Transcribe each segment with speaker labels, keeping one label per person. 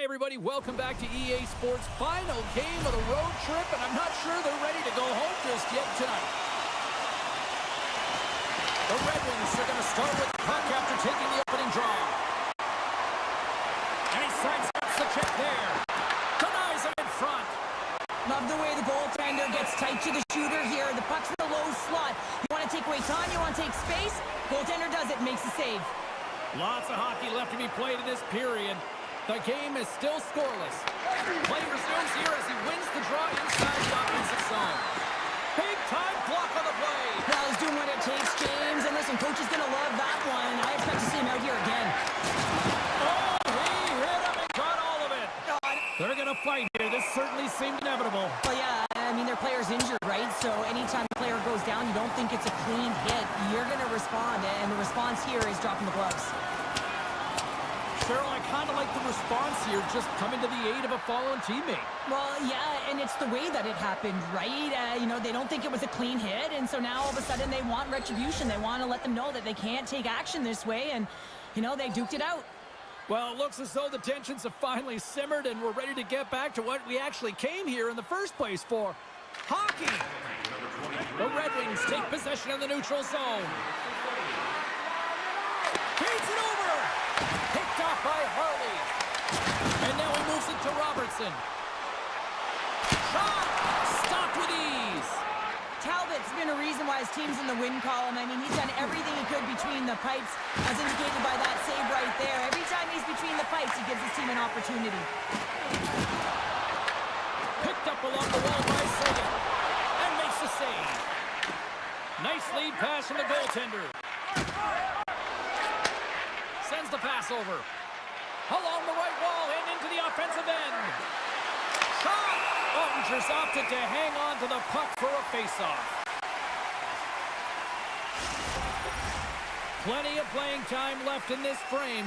Speaker 1: Hi, everybody. Welcome back to EA Sports' final game of the road trip, and I'm not sure they're ready to go home just yet tonight. The Red Wings are going to start with the puck after taking the opening draw. And he sidesteps the check there. Denies him in front.
Speaker 2: Love the way the goaltender gets tight to the shooter here. The puck's in the low slot. You want to take away time, you want to take space. Goaltender does it, makes the save.
Speaker 1: Lots of hockey left to be played in this period. The game is still scoreless. Play resumes here as he wins the draw inside the offensive zone. Big time block on the play.
Speaker 2: Well, he's doing what it takes, James. And listen, coach is going to love that one. I expect to see him out here again.
Speaker 1: Oh, he hit him and got all of it. They're going to fight here. This certainly seemed inevitable.
Speaker 2: Well, yeah, I mean, their player's injured, right? So anytime the player goes down, you don't think it's a clean hit. You're going to respond, and the response here is dropping the gloves.
Speaker 1: Cheryl, I kind of like the response here, just coming to the aid of a fallen teammate.
Speaker 2: Well, yeah, and it's the way that it happened, right? You know, they don't think it was a clean hit, and so now all of a sudden they want retribution. They want to let them know that they can't take action this way, and, you know, they duked it out.
Speaker 1: Well, it looks as though the tensions have finally simmered, and we're ready to get back to what we actually came here in the first place for. Hockey! The Red Wings take possession of the neutral zone. Feeds it over! Picked off by Harley. And now he moves it to Robertson. Shot! Stopped with ease.
Speaker 2: Talbot's been a reason why his team's in the win column. I mean, he's done everything he could between the pipes, as indicated by that save right there. Every time he's between the pipes, he gives his team an opportunity.
Speaker 1: Picked up along the wall by Sagan. And makes the save. Nice lead pass from the goaltender. Sends the pass over. Along the right wall and into the offensive end. Shot! Ottinger's opted to hang on to the puck for a faceoff. Plenty of playing time left in this frame.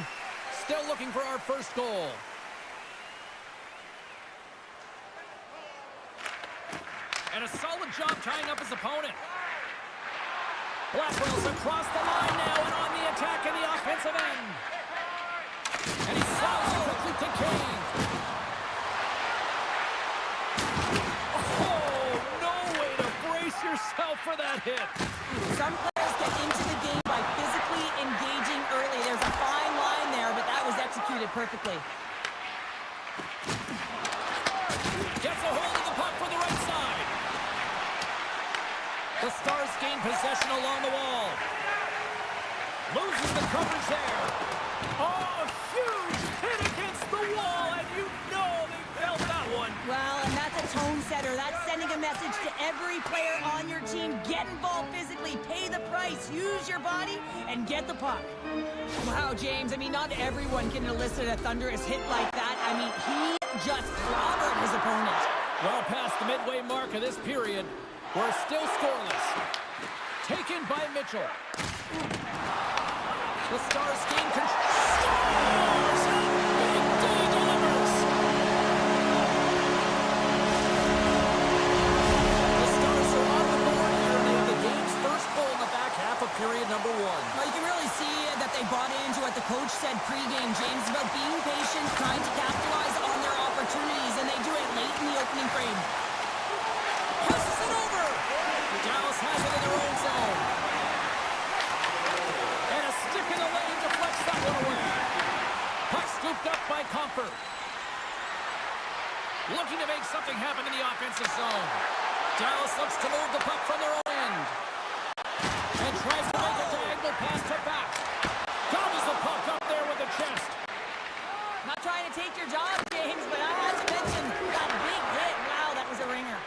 Speaker 1: Still looking for our first goal. And a solid job tying up his opponent. Blackwell's across the line now and on the attack in the offensive end. And he slides it quickly to Kane. Oh, no way to brace yourself for that hit.
Speaker 2: Some players get into the game by physically engaging early. There's a fine line there, but that was executed perfectly.
Speaker 1: Gets a hold of the puck from the right side. The Stars gain possession along the wall. Loses the coverage there. Oh, a huge hit against the wall, and you know they felt that one.
Speaker 2: Well, and that's a tone setter. That's sending a message to every player on your team. Get involved physically, pay the price, use your body, and get the puck. Wow, James, I mean, not everyone can elicit a thunderous hit like that. I mean, he just clobbered his opponent.
Speaker 1: Well past the midway mark of this period, we're still scoreless. Taken by Mitchell. The Stars gain control. Stars! Big D delivers! The Stars are on the board here, and they have the game's first goal in the back half of period number one.
Speaker 2: Well, you can really see that they bought into what the coach said pregame, James, about being patient, trying to capitalize on their opportunities, and they do it late in the opening frame.
Speaker 1: Passes it over! Dallas has it in their own zone. And a stick in the lane deflects that one away. Puck scooped up by Comfort. Looking to make something happen in the offensive zone. Dallas looks to move the puck from their own end. And tries to make a diagonal pass to back. Gobbles the puck up there with the chest.
Speaker 2: Not trying to take your job, James, but I have to mention that big hit. Wow, that was a ringer.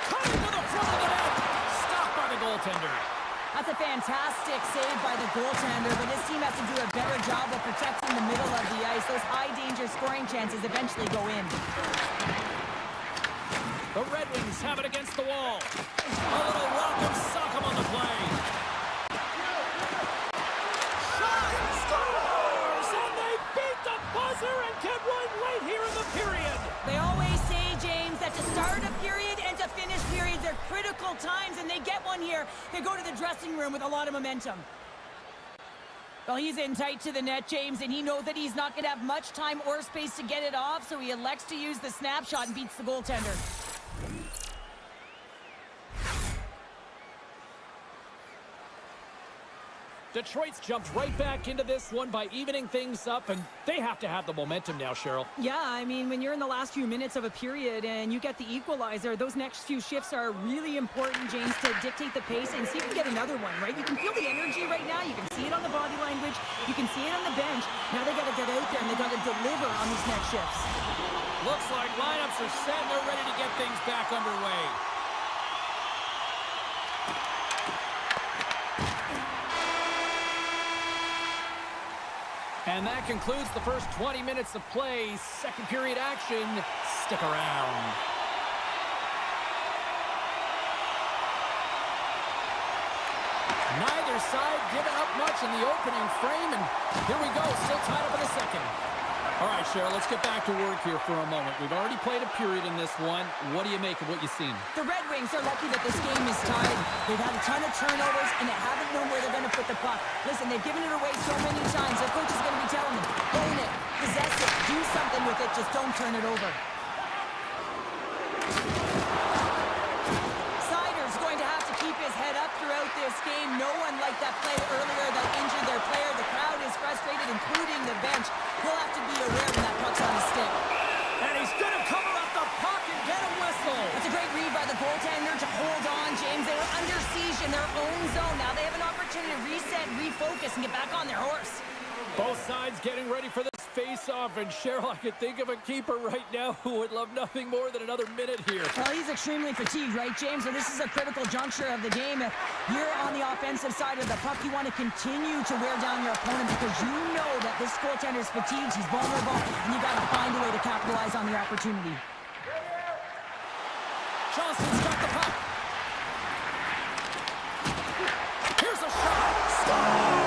Speaker 1: Cutting to the front of the net. Stopped by the goaltender.
Speaker 2: That's a fantastic save by the goaltender, but his team has to do a better job of protecting the middle of the ice. Those high-danger scoring chances eventually go in.
Speaker 1: The Red Wings have it against the wall. A little rock'em sock'em on the play. Shot! Scores! And they beat the buzzer and get one late here in the period.
Speaker 2: They always say, James, that to start a period and to finish periods are critical times, and they get one here. They go to the dressing room with a lot of momentum. Well, he's in tight to the net, James, and he knows that he's not going to have much time or space to get it off, so he elects to use the snapshot and beats the goaltender.
Speaker 1: Detroit's jumped right back into this one by evening things up, and they have to have the momentum now, Cheryl.
Speaker 2: Yeah, I mean, when you're in the last few minutes of a period and you get the equalizer, those next few shifts are really important, James, to dictate the pace and see if you can get another one, right? You can feel the energy right now. You can see it on the body language. You can see it on the bench. Now they got to get out there and they got to deliver on these next shifts.
Speaker 1: Looks like lineups are set and they're ready to get things back underway. And that concludes the first 20 minutes of play. Second period action. Stick around. Neither side giving up much in the opening frame. And here we go. Still tied up in the second. All right, Cheryl, let's get back to work here for a moment. We've already played a period in this one. What do you make of what you've seen?
Speaker 2: The Red Wings are lucky that this game is tied. They've had a ton of turnovers, and they haven't known where they're going to put the puck. Listen, they've given it away so many times. Their coach is going to be telling them, own it, possess it, do something with it, just don't turn it over. Sider's going to have to keep his head up throughout this game. No one liked that play earlier that injured their player. The crowd is frustrated, including the bench. He'll have to be aware when that puck's on his stick.
Speaker 1: And he's going to cover up the puck and get a whistle.
Speaker 2: That's a great read by the goaltender to hold on, James. They were under siege in their own zone. Now they have an opportunity to reset, refocus, and get back on their horse.
Speaker 1: Both sides getting ready for this face-off, and Cheryl, I could think of a keeper right now who would love nothing more than another minute here.
Speaker 2: Well, he's extremely fatigued, right, James? So this is a critical juncture of the game. If you're on the offensive side of the puck, you want to continue to wear down your opponent because you know that this goaltender's fatigued, he's vulnerable, and you got to find a way to capitalize on the opportunity.
Speaker 1: Johnson's got the puck. Here's a shot. Score!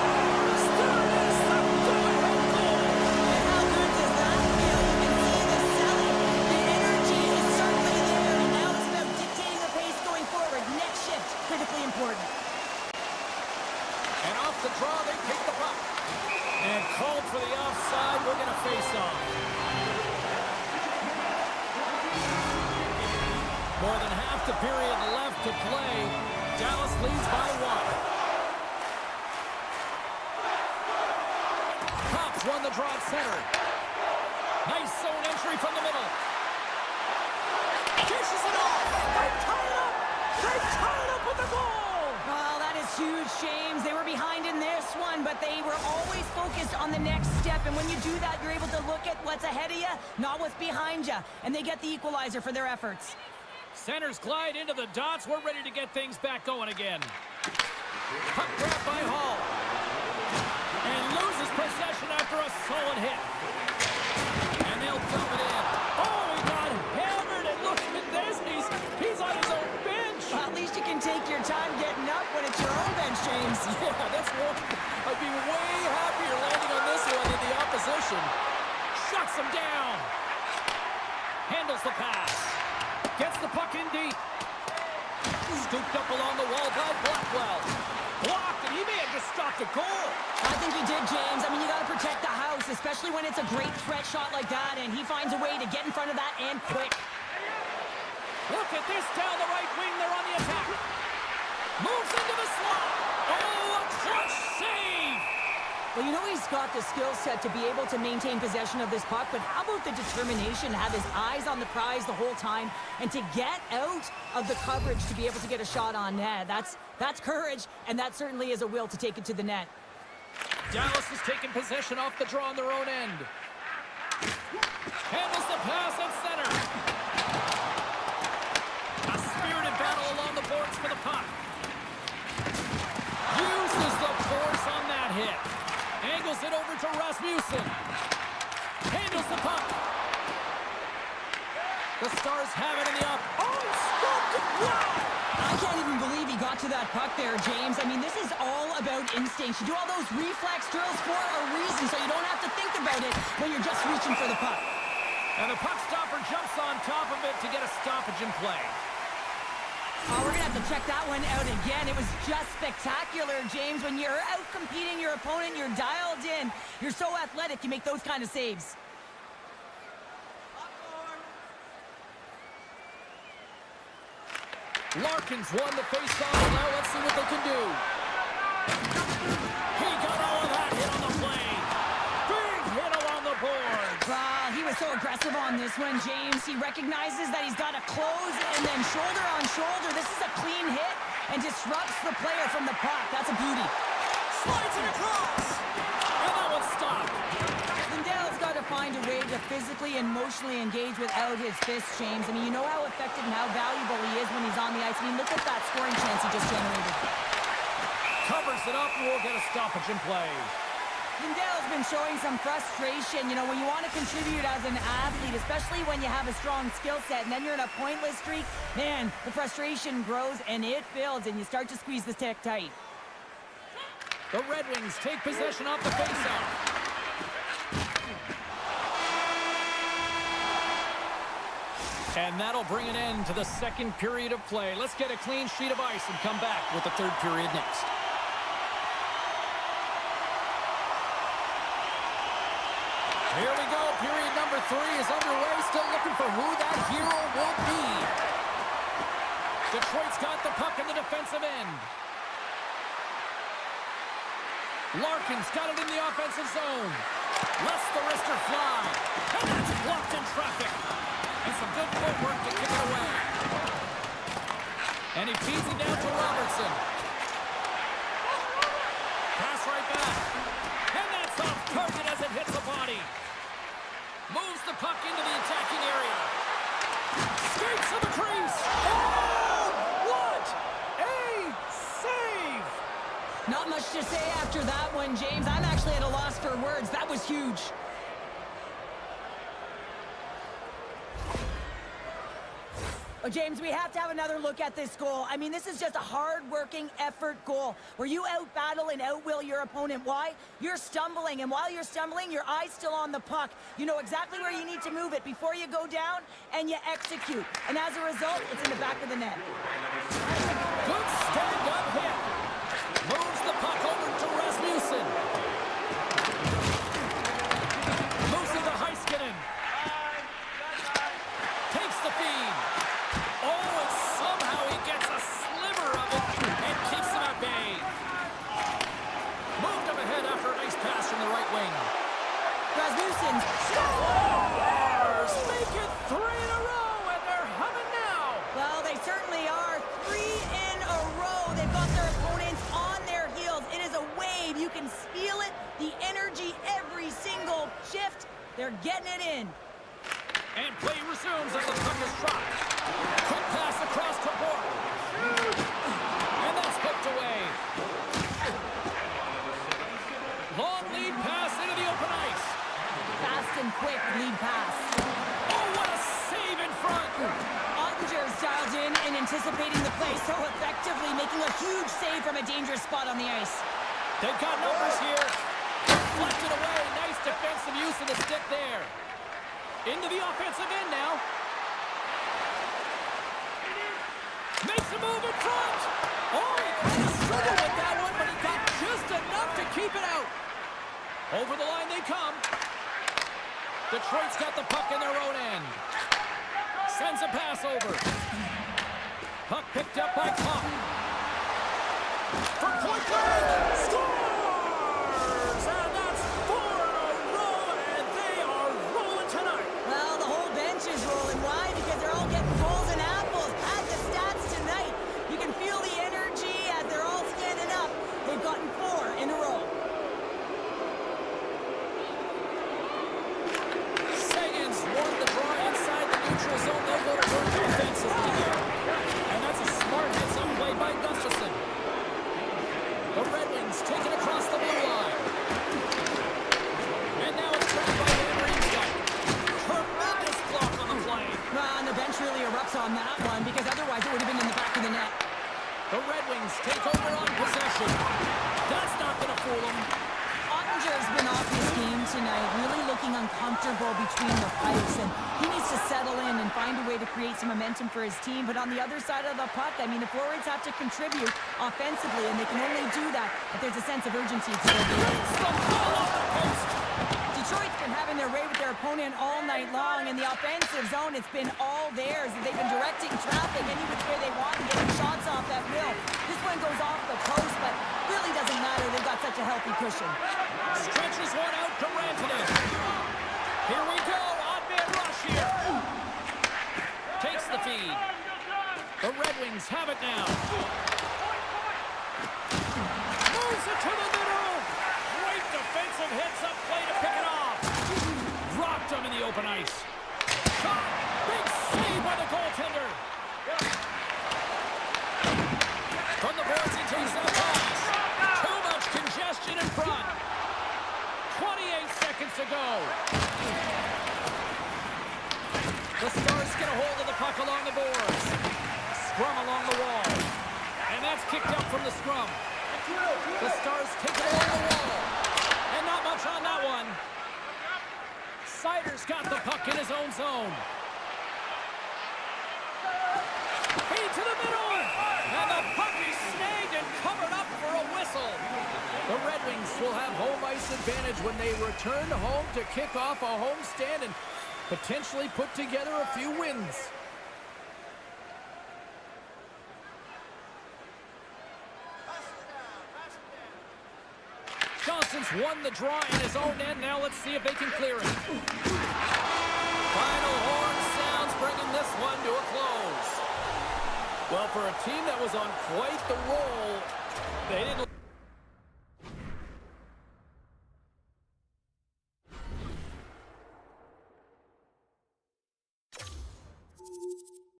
Speaker 2: Critically important.
Speaker 1: And off the draw, they pick the puck. And called for the offside. We're going to face off. More than half the period left to play. Dallas leads by 1. Cops won the draw at center. Nice zone entry from the middle. Dishes it off. They tie it up. They tie it up with the goal!
Speaker 2: Well, that is huge, James. They were behind in this one, but they were always focused on the next step. And when you do that, you're able to look at what's ahead of you, not what's behind you. And they get the equalizer for their efforts.
Speaker 1: Centers glide into the dots. We're ready to get things back going again. Puck grab by Hall. And loses possession after a solid hit. And they'll dump it in. Oh, he got hammered. And look at this. He's on his own bench.
Speaker 2: Well, at least you can take your time getting up when it's your own bench, James.
Speaker 1: Yeah, that's one. I'd be way happier landing on this one than the opposition. Shuts him down. Handles the pass. Gets the puck in deep. Scooped up along the wall by Blackwell. Blocked, and he may have just stopped a goal.
Speaker 2: I think he did, James. I mean, you got to protect the house, especially when it's a great threat shot like that, and he finds a way to get in front of that and quick.
Speaker 1: Look at this down the right wing. They're on the attack. Moves into the slot. Oh, a clutch save.
Speaker 2: Well, you know he's got the skill set to be able to maintain possession of this puck, but how about the determination to have his eyes on the prize the whole time and to get out of the coverage to be able to get a shot on net? That's courage, and that certainly is a will to take it to the net.
Speaker 1: Dallas has taken possession off the draw on their own end. Handles the pass at center. A spirited battle along the boards for the puck. Uses the force on that hit. Angles it over to Rasmussen. Handles the puck. The Stars have it in the up. Oh, he stopped it. Wow!
Speaker 2: I can't even believe he got to that puck there, James. I mean, this is all about instinct. You do all those reflex drills for a reason, so you don't have to think about it when you're just reaching for the puck.
Speaker 1: And the puck stopper jumps on top of it to get a stoppage in play.
Speaker 2: Oh, we're going to have to check that one out again. It was just spectacular, James. When you're out competing your opponent, you're dialed in. You're so athletic, you make those kind of saves.
Speaker 1: Larkin's won the face-off. Now let's see what they can do. He got all of that hit on the play. Big hit along the board.
Speaker 2: He was so aggressive on this one, James. He recognizes that he's got to close and then shoulder on shoulder. This is a clean hit and disrupts the player from the puck. That's a beauty.
Speaker 1: Slides it across. And that one stopped.
Speaker 2: Lindell's got to find a way to physically and emotionally engage without his fists, James. I mean, you know how effective and how valuable he is when he's on the ice. I mean, look at that scoring chance he just generated.
Speaker 1: Covers it up and we'll get a stoppage in play.
Speaker 2: Lindell's been showing some frustration. You know, when you want to contribute as an athlete, especially when you have a strong skill set, and then you're in a pointless streak, man, the frustration grows and it builds, and you start to squeeze the stick tight.
Speaker 1: The Red Wings take possession off the faceoff. And that'll bring an end to the second period of play. Let's get a clean sheet of ice and come back with the third period next. Here we go. Period number 3 is underway. Still looking for who that hero will be. Detroit's got the puck in the defensive end. Larkin's got it in the offensive zone. Lets the wrister fly. And that's blocked in traffic. And some good footwork to kick it away. And he feeds it down to Robertson. Pass right back. And that's off target as it hits the body. Moves the puck into the attacking area. Skates to the crease. Oh, what a save!
Speaker 2: Not much to say after that one, James. I'm actually at a loss for words. That was huge. Oh, James, we have to have another look at this goal. I mean, this is just a hard-working effort goal where you out-battle and out-will your opponent. Why? You're stumbling, and while you're stumbling, your eye's still on the puck. You know exactly where you need to move it before you go down, and you execute. And as a result, it's in the back of the net.
Speaker 1: Good stand-up hit. Moves the puck over to Rasmussen. Moves it to Heiskanen. Takes the feed. Oh, and somehow he gets a sliver of it and keeps him at bay. Moved up ahead after a nice pass from the right wing.
Speaker 2: Rasmussen
Speaker 1: Stars make it 3 in a row, and they're humming now.
Speaker 2: Well, they certainly are. 3 in a row. They've got their opponents on their heels. It is a wave. You can feel it, the energy every single shift. They're getting it in.
Speaker 1: And play resumes as the puck is dropped. Quick pass across to Bork. And that's poked away. Long lead pass into the open ice.
Speaker 2: Fast and quick lead pass.
Speaker 1: Oh, what a save in front.
Speaker 2: Ottinger's dialed in and anticipating the play so effectively, making a huge save from a dangerous spot on the ice.
Speaker 1: They've got numbers here. Deflected away. Nice defensive use of the stick there. Into the offensive end now. Makes a move in front. Oh, he kind of struggled with that one, but he got just enough to keep it out. Over the line they come. Detroit's got the puck in their own end. Sends a pass over. Puck picked up by Kopp. For point blank. Scores! And that's 4 in a row, and they are rolling tonight.
Speaker 2: Well, the whole bench is rolling. Why? Because they're all getting goals and apples. Add the stats tonight. You can feel the energy as they're all standing up. They've gotten 4 in a row.
Speaker 1: Sagan's won the draw inside the neutral zone. They'll go to work defensively here. And that's a smart heads-up play by Gustafsson. The Red Wings take
Speaker 2: of ice, and he needs to settle in and find a way to create some momentum for his team. But on the other side of the puck, I mean, the forwards have to contribute offensively, and they can only do that if there's a sense of urgency to their game. Detroit's been having their way with their opponent all night long. In the offensive zone, it's been all theirs. They've been directing traffic any which way they want and getting shots off that will. This one goes off the post, but really doesn't matter. They've got such a healthy cushion.
Speaker 1: Stretches one out to Rantanen. Here we go. Odd-man rush here. Takes the feed. The Red Wings have it now. Moves it to the middle. Great defensive heads-up play to pick it off. Dropped him in the open ice. Shot. Big save by the goaltender. From the boards, he takes the pass. Too much congestion in front. 28 seconds to go. The Stars get a hold of the puck along the boards. Scrum along the wall. And that's kicked out from the scrum. The Stars take it along the wall. And not much on that one. Sider's got the puck in his own zone. Feed to the middle. And the puck is snagged and covered up for a whistle. The Red Wings will have home ice advantage when they return home to kick off a homestand and potentially put together a few wins. Johnson's won the draw in his own end. Now let's see if they can clear it. Final horn sounds, bringing this one to a close. Well, for a team that was on quite the roll, they didn't